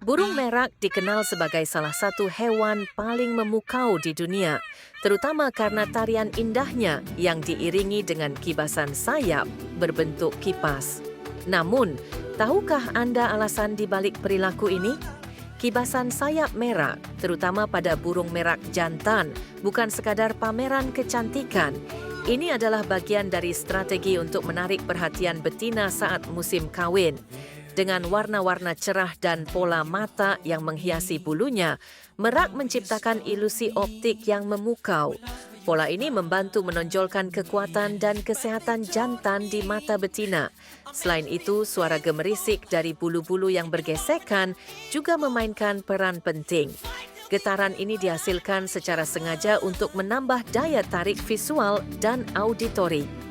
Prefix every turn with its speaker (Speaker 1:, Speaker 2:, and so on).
Speaker 1: Burung merak dikenal sebagai salah satu hewan paling memukau di dunia, terutama karena tarian indahnya yang diiringi dengan kibasan sayap berbentuk kipas. Namun, tahukah Anda alasan di balik perilaku ini? Kibasan sayap merak, terutama pada burung merak jantan, bukan sekadar pameran kecantikan. Ini adalah bagian dari strategi untuk menarik perhatian betina saat musim kawin. Dengan warna-warna cerah dan pola mata yang menghiasi bulunya, merak menciptakan ilusi optik yang memukau. Pola ini membantu menonjolkan kekuatan dan kesehatan jantan di mata betina. Selain itu, suara gemerisik dari bulu-bulu yang bergesekan juga memainkan peran penting. Getaran ini dihasilkan secara sengaja untuk menambah daya tarik visual dan auditori.